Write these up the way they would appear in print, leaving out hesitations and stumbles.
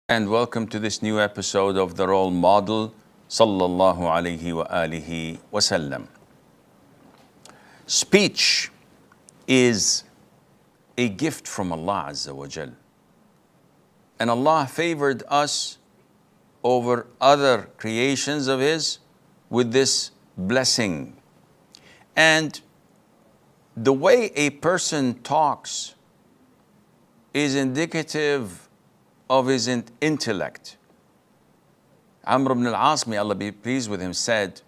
And welcome to this new episode of The Role Model, sallallahu alayhi wa alihi wasallam. Speech is a gift from Allah Azza wa Jal. And Allah favored us over other creations of His with this blessing. And the way a person talks is indicative of his intellect. Amr ibn al-As, may Allah be pleased with him, said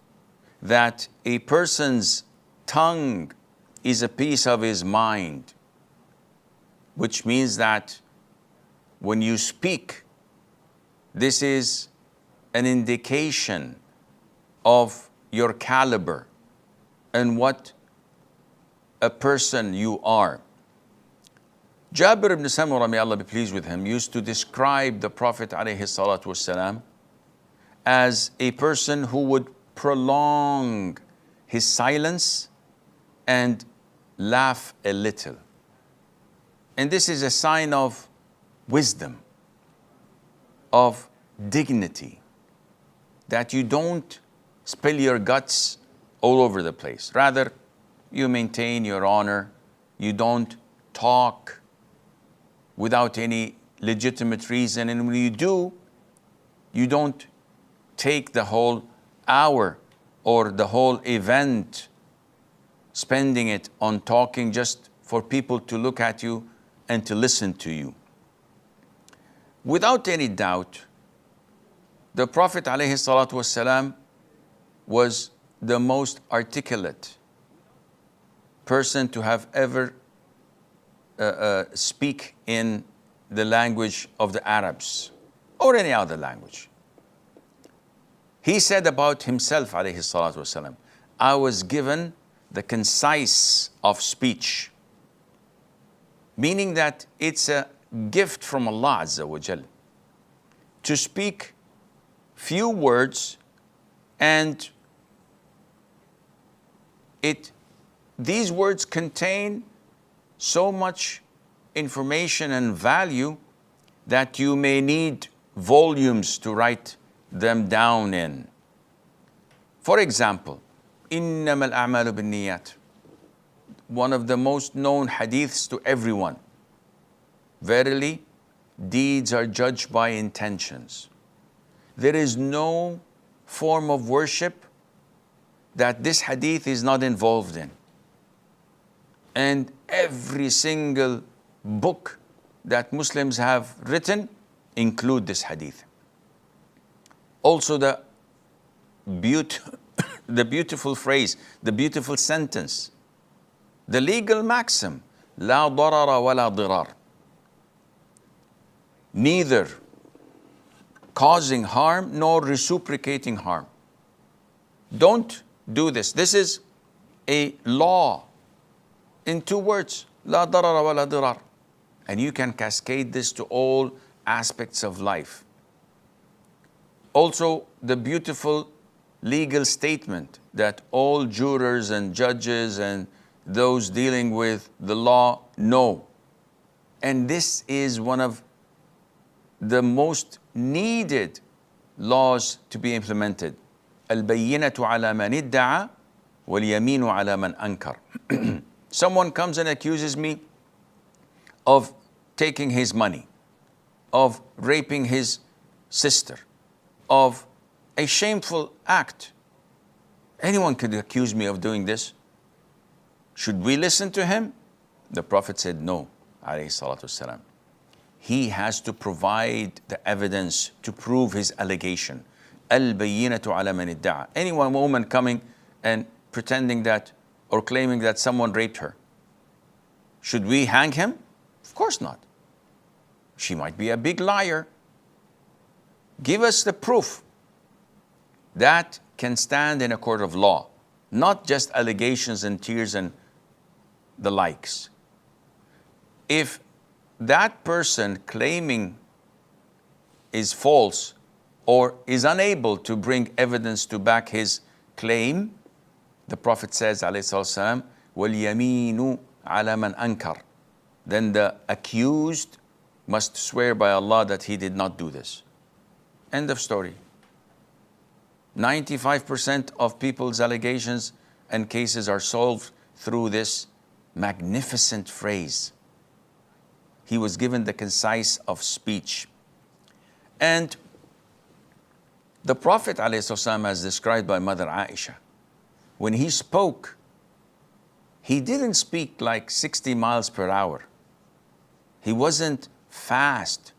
that a person's tongue is a piece of his mind, which means that when you speak, this is an indication of your caliber and what a person you are. Jabir ibn Samurah, may Allah be pleased with him, used to describe the Prophet ﷺ as a person who would prolong his silence and laugh a little. And this is a sign of wisdom, of dignity, that you don't spill your guts all over the place. Rather, you maintain your honor, you don't talk without any legitimate reason. And when you do, you don't take the whole hour or the whole event, spending it on talking just for people to look at you and to listen to you. Without any doubt, the Prophet ﷺ was the most articulate person to have ever speak in the language of the Arabs or any other language. He said about himself, alayhi salatu wasalam, I was given the concise of speech, meaning that it's a gift from Allah Azza wa Jal to speak few words, and these words contain so much information and value that you may need volumes to write them down in. For example, إِنَّمَا الْأَعْمَالُ بِالنِّيَّاتِ, one of the most known hadiths to everyone. Verily, deeds are judged by intentions. There is no form of worship that this hadith is not involved in. And every single book that Muslims have written include this hadith. Also the beautiful phrase, the beautiful sentence, the legal maxim, لا ضرر ولا ضرار. Neither causing harm nor reciprocating harm. Don't do this. This is a law in two words, لا ضرر ولا ضرار. And you can cascade this to all aspects of life. Also, the beautiful legal statement that all jurors and judges and those dealing with the law know. And this is one of the most needed laws to be implemented. البينة على من ادعى واليمين على من أنكر. Someone comes and accuses me of taking his money, of raping his sister, of a shameful act. Anyone could accuse me of doing this. Should we listen to him? The Prophet said no, alayhi salatu wasalam. He has to provide the evidence to prove his allegation. Al-bayyinatu ala man idda'a. Any one woman coming and pretending that or claiming that someone raped her, should we hang him? Of course not. She might be a big liar. Give us the proof that can stand in a court of law, not just allegations and tears and the likes. If that person claiming is false or is unable to bring evidence to back his claim, the Prophet says, alayhi salatu wasalam, وَالْيَمِينُ عَلَى مَنْ أَنْكَرَ. Then the accused must swear by Allah that he did not do this. End of story. 95% of people's allegations and cases are solved through this magnificent phrase. He was given the concise of speech. And the Prophet ﷺ, as described by Mother Aisha, when he spoke, he didn't speak like 60 miles per hour. He wasn't fast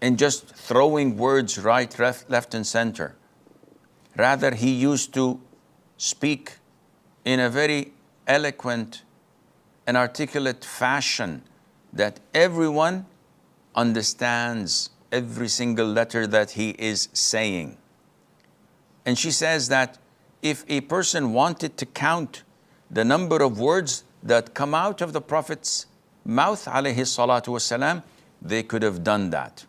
and just throwing words right, left, and center. Rather, he used to speak in a very eloquent and articulate fashion that everyone understands every single letter that he is saying. And she says that if a person wanted to count the number of words that come out of the Prophet's mouth, alayhi salatu wasalam, they could have done that.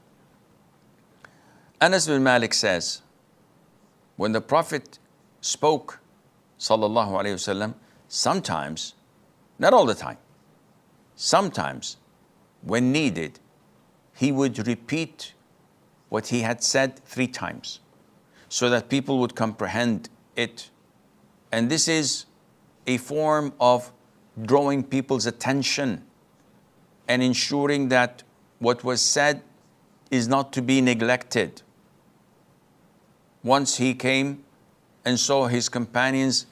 Anas bin Malik says, when the Prophet spoke, sallallahu alayhi wasallam, sometimes, not all the time, sometimes when needed, he would repeat what he had said 3 times so that people would comprehend it. And this is a form of drawing people's attention and ensuring that what was said is not to be neglected. Once he came and saw his companions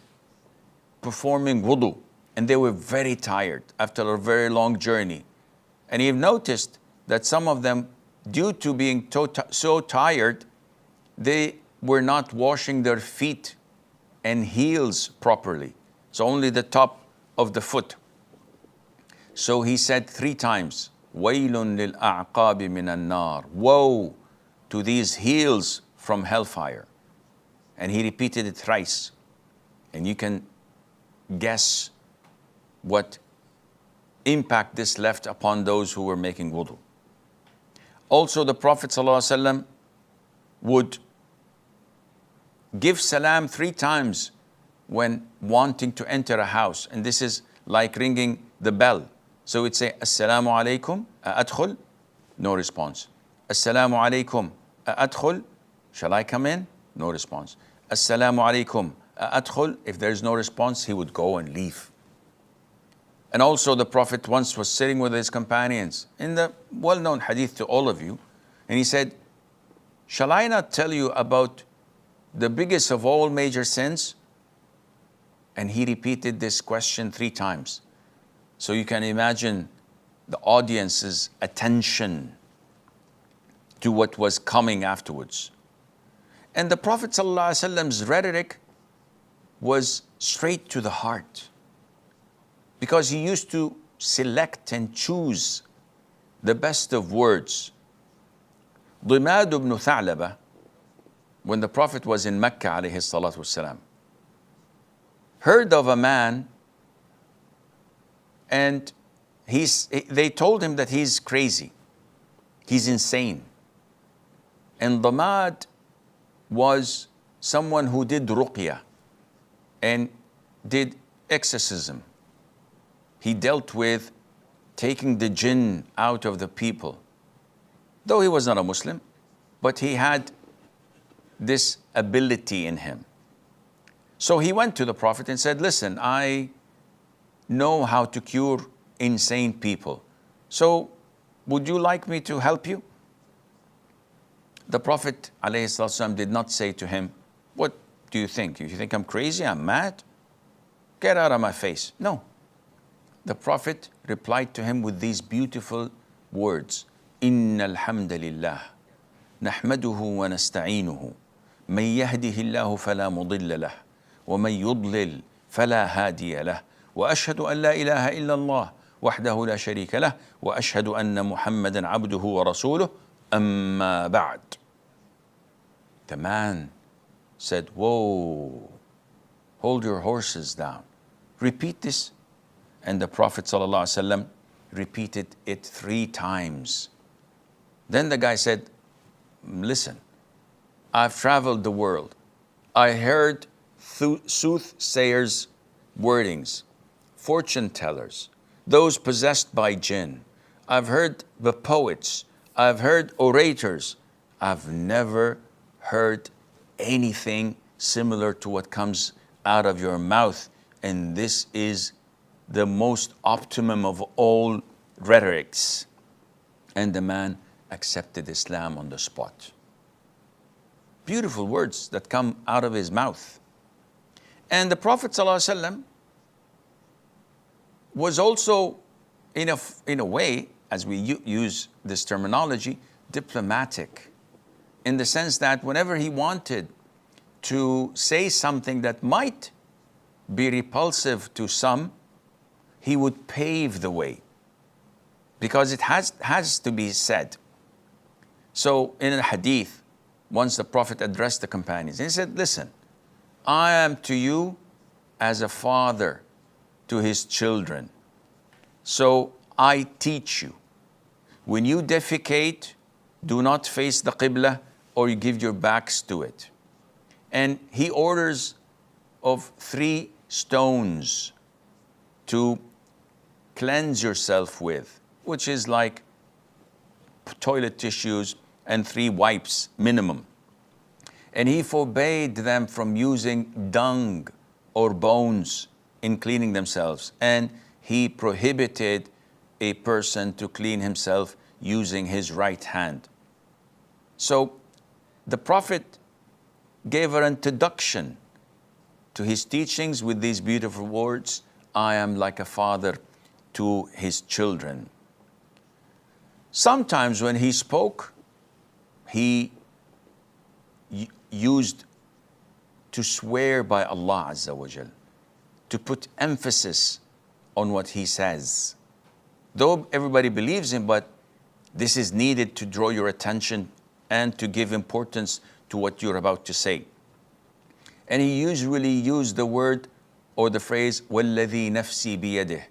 performing wudu, and they were very tired after a very long journey. And he noticed that some of them, due to being so tired, they were not washing their feet and heels properly. So only the top of the foot. So he said 3 times, وَيْلٌ لِلْأَعْقَابِ مِنَ النَّارِ, woe to these heels from hellfire. And he repeated it thrice. And you can guess what impact this left upon those who were making wudu. Also, the Prophet ﷺ would give salam 3 times when wanting to enter a house. And this is like ringing the bell. So we'd say, Assalamu alaikum, adkhul? No response. Assalamu alaikum, adkhul? Shall I come in? No response. Assalamu alaikum, adkhul? If there's no response, he would go and leave. And also the Prophet once was sitting with his companions in the well-known hadith to all of you, and he said, shall I not tell you about the biggest of all major sins? And he repeated this question 3 times. So you can imagine the audience's attention to what was coming afterwards. And the Prophet ﷺ's rhetoric was straight to the heart, because he used to select and choose the best of words. Dimad ibn Tha'laba, when the Prophet was in Mecca alayhi salatu wasalam, heard of a man, and they told him that he's crazy, he's insane. And Dimad was someone who did ruqya and did exorcism. He dealt with taking the jinn out of the people. Though he was not a Muslim, but he had this ability in him. So he went to the Prophet and said, listen, I know how to cure insane people. So would you like me to help you? The Prophet ﷺ did not say to him, what do you think? You think I'm crazy? I'm mad? Get out of my face. No. The Prophet replied to him with these beautiful words. إِنَّ الْحَمْدَ لِلَّهِ نَحْمَدُهُ وَنَسْتَعِينُهُ مَنْ يَهْدِهِ اللَّهُ فَلَا مُضِلَّ لَهُ وَمَنْ يُضْلِلْ فَلَا هَادِيَ لَهُ وَأَشْهَدُ أَنْ لَا إِلَهَ إِلَّا اللَّهُ وَحْدَهُ لَا شَرِيكَ لَهُ وَأَشْهَدُ أَنَّ مُحَمَّدًا عَبْدُهُ وَرَسُولُهُ أَمَّا بَعْدُ. The man said, whoa, hold your horses down. Repeat this. And the Prophet ﷺ repeated it 3 times. Then the guy said, listen, I've traveled the world. I heard soothsayers' wordings, fortune tellers, those possessed by jinn. I've heard the poets, I've heard orators. I've never heard anything similar to what comes out of your mouth. And this is the most optimum of all rhetorics. And the man accepted Islam on the spot. Beautiful words that come out of his mouth. And the Prophet ﷺ was also, in a way, as we use this terminology, diplomatic, in the sense that whenever he wanted to say something that might be repulsive to some, he would pave the way, because it has to be said. So in a hadith, once the Prophet addressed the companions, he said, listen, I am to you as a father to his children. So I teach you. When you defecate, do not face the Qibla or you give your backs to it. And he orders of 3 stones to cleanse yourself with, which is like toilet tissues and 3 wipes minimum. And he forbade them from using dung or bones in cleaning themselves. And he prohibited a person to clean himself using his right hand. So the Prophet gave an introduction to his teachings with these beautiful words, I am like a father to his children. Sometimes when he spoke, he used to swear by Allah Azza wa Jal, to put emphasis on what he says. Though everybody believes him, but this is needed to draw your attention and to give importance to what you're about to say. And he usually used the word or the phrase, وَالَّذِي نَفْسِي بِيَدِهِ,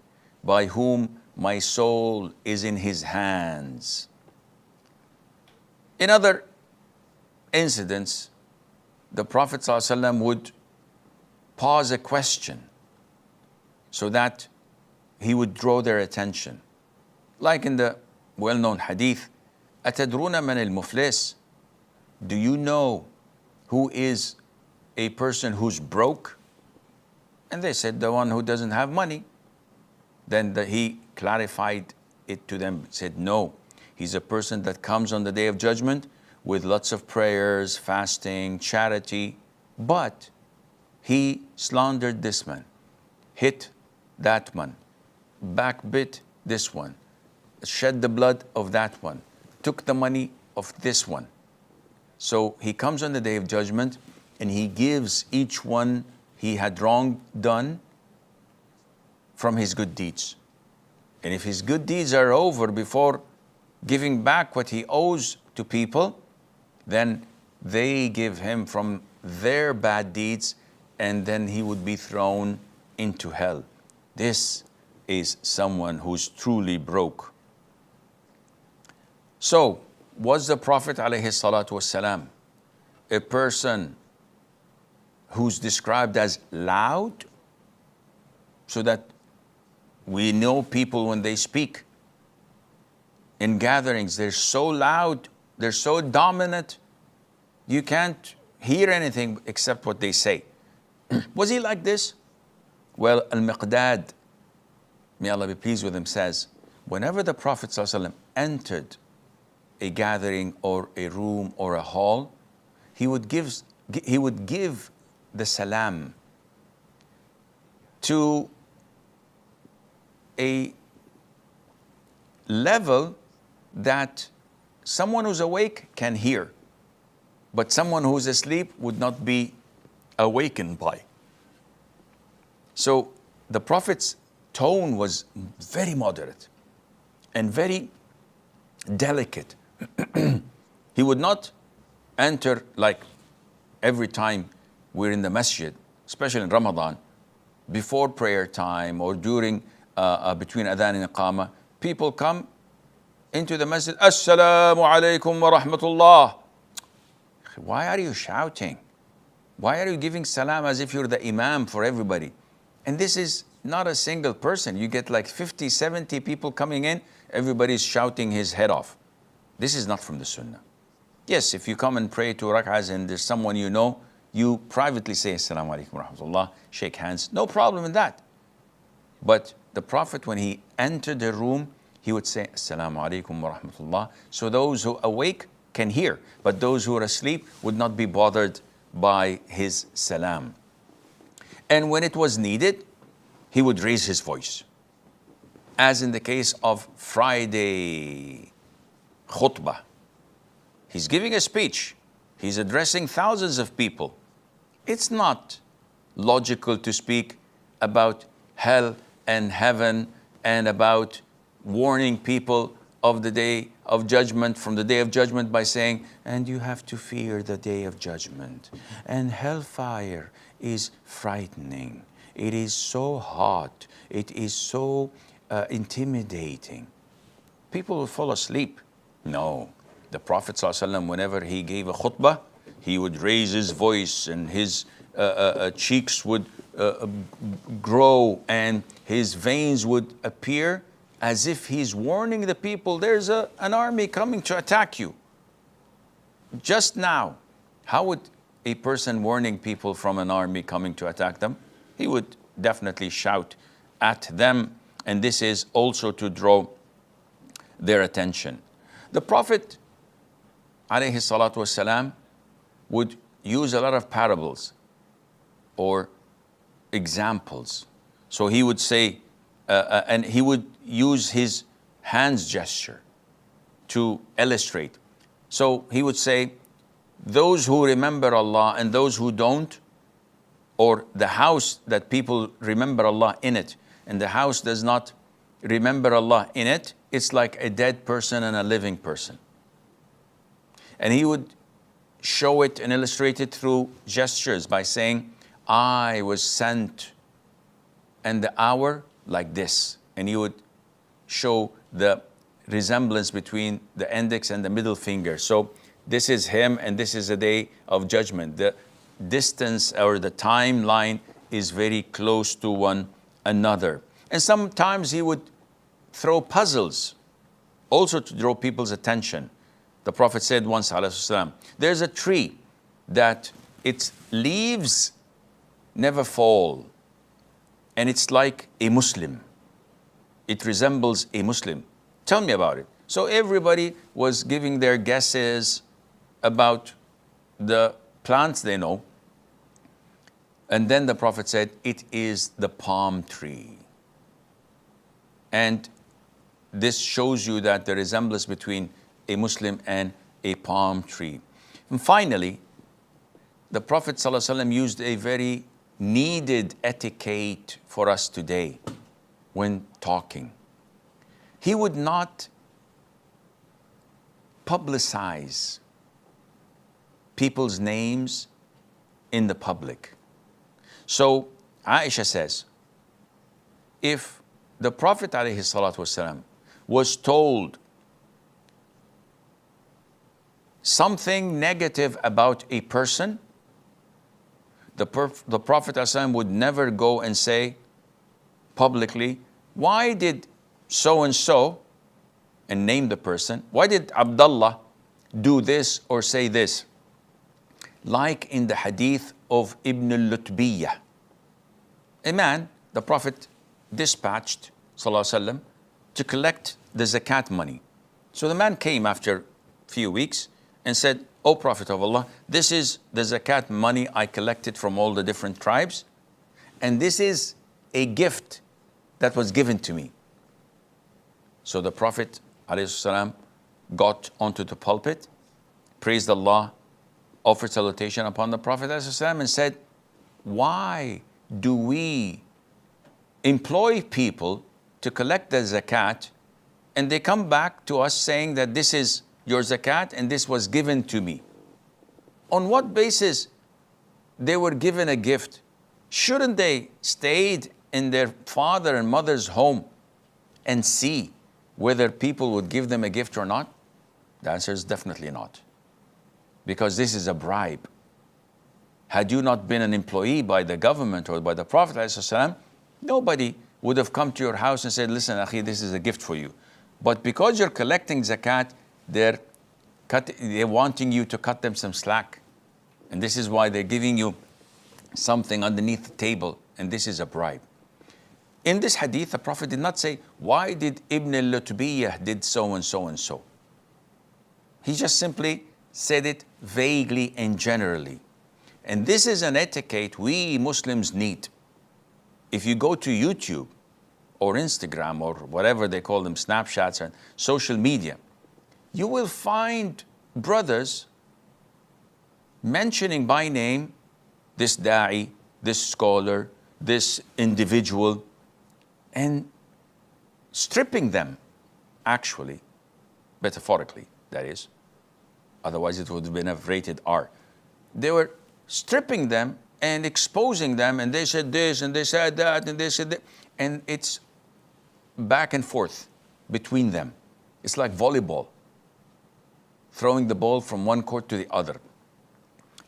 by whom my soul is in his hands. In other incidents, the Prophet ﷺ would pause a question so that he would draw their attention. Like in the well-known hadith, أَتَدْرُونَ مَنِ الْمُفْلِسِ, do you know who is a person who's broke? And they said, the one who doesn't have money. Then he clarified it to them, said, no, he's a person that comes on the Day of Judgment with lots of prayers, fasting, charity, but he slandered this man, hit that one, backbit this one, shed the blood of that one, took the money of this one. So he comes on the Day of Judgment and he gives each one he had wrong done from his good deeds. And if his good deeds are over before giving back what he owes to people, then they give him from their bad deeds, and then he would be thrown into hell. This is someone who's truly broke. So, was the Prophet ﷺ a person who's described as loud? So that we know people when they speak in gatherings, they're so loud, they're so dominant, you can't hear anything except what they say. Was he like this? Well, Al-Miqdad, may Allah be pleased with him, says, whenever the Prophet ﷺ entered a gathering or a room or a hall, he would give the salam to a level that someone who's awake can hear, but someone who's asleep would not be awakened by. So the Prophet's tone was very moderate and very delicate. He would not enter like every time we're in the masjid, especially in Ramadan, before prayer time or during between adhan and iqamah. People come into the masjid, Assalamu alaikum wa rahmatullah. Why are you shouting? Why are you giving salam as if you're the imam for everybody? And this is not a single person. You get like 50, 70 people coming in. everybody's shouting his head off. This is not from the Sunnah. Yes, if you come and pray 2 rak'ahs and there's someone you know, you privately say Assalamu alaikum wa rahmatullah, shake hands, no problem in that. But the Prophet, when he entered the room, he would say Assalamu alaikum wa rahmatullah, so those who awake can hear, but those who are asleep would not be bothered by his salam. And when it was needed, he would raise his voice. As in the case of Friday khutbah. He's giving a speech. He's addressing thousands of people. It's not logical to speak about hell and heaven and about warning people of the day of judgment, from the day of judgment, by saying, and you have to fear the day of judgment. And hellfire is frightening. It is so hot. It is so intimidating. People will fall asleep. No. The Prophet ﷺ, whenever he gave a khutbah, he would raise his voice and his cheeks would grow and his veins would appear as if he's warning the people, there's an army coming to attack you. Just now, how would a person warning people from an army coming to attack them? He would definitely shout at them, and this is also to draw their attention. The Prophet alayhi salatu wasalam would use a lot of parables or examples. So he would say, and he would use his hands gesture to illustrate. So he would say, those who remember Allah and those who don't, or the house that people remember Allah in it, and the house does not remember Allah in it, it's like a dead person and a living person. And he would show it and illustrate it through gestures by saying, I was sent and the hour like this. And he would show the resemblance between the index and the middle finger. So this is him and this is a day of judgment. The distance or the timeline is very close to one another. And sometimes he would throw puzzles also to draw people's attention. The Prophet said once, alayhi salam, there's a tree that its leaves never fall, and it's like a Muslim. It resembles a Muslim. Tell me about it. So everybody was giving their guesses about the plants they know. And then the Prophet said, it is the palm tree. And this shows you that the resemblance between a Muslim and a palm tree. And finally, the Prophet ﷺ used a very needed etiquette for us today when talking. He would not publicize people's names in the public. So Aisha says, if the Prophet ﷺ was told something negative about a person, the Prophet ﷺ would never go and say publicly, why did so-and-so, and name the person, why did Abdullah do this or say this? Like in the hadith of Ibn al-Lutbiyah. A man, the Prophet dispatched ﷺ to collect the zakat money. So the man came after a few weeks and said, O Prophet of Allah, this is the zakat money I collected from all the different tribes, and this is a gift that was given to me. So the Prophet ﷺ got onto the pulpit, praised Allah, offered salutation upon the Prophet ﷺ, and said, why do we employ people to collect the zakat and they come back to us saying that this is your zakat and this was given to me? On what basis they were given a gift? Shouldn't they stayed in their father and mother's home and see whether people would give them a gift or not? The answer is definitely not. Because this is a bribe. Had you not been an employee by the government or by the Prophet ﷺ, nobody would have come to your house and said, listen, Akhi, this is a gift for you. But because you're collecting zakat, they're wanting you to cut them some slack. And this is why they're giving you something underneath the table, and this is a bribe. In this hadith, the Prophet did not say, why did Ibn al-Lutbiyyah did so and so and so. He just simply said it vaguely and generally. And this is an etiquette we Muslims need. If you go to YouTube or Instagram or whatever they call them, Snapchats and social media, you will find brothers mentioning by name this da'i, this scholar, this individual, and stripping them, actually, metaphorically, that is. Otherwise it would have been a rated R. They were stripping them and exposing them, and they said this, and they said that, and they said that, and it's back and forth between them. It's like volleyball, throwing the ball from one court to the other.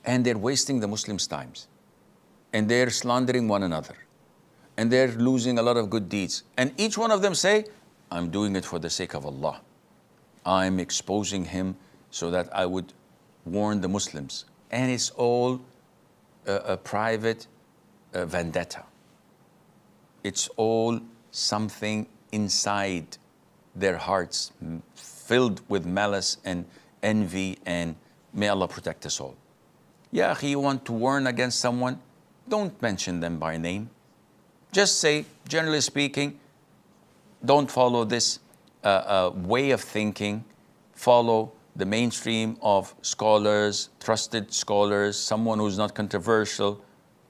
And they're wasting the Muslims' times. And they're slandering one another. And they're losing a lot of good deeds. And each one of them say, I'm doing it for the sake of Allah. I'm exposing him so that I would warn the Muslims. And it's all a private vendetta. It's all something inside their hearts filled with malice and envy, and may Allah protect us all. Ya akhi, you want to warn against someone? Don't mention them by name. Just say, generally speaking, don't follow this way of thinking. Follow the mainstream of scholars, trusted scholars, someone who's not controversial.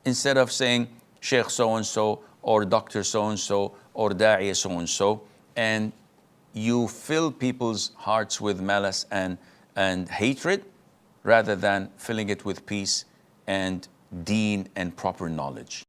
Instead of saying Shaykh so-and-so or Dr. so-and-so or Da'i so-and-so, and you fill people's hearts with malice and hatred, rather than filling it with peace and deen and proper knowledge.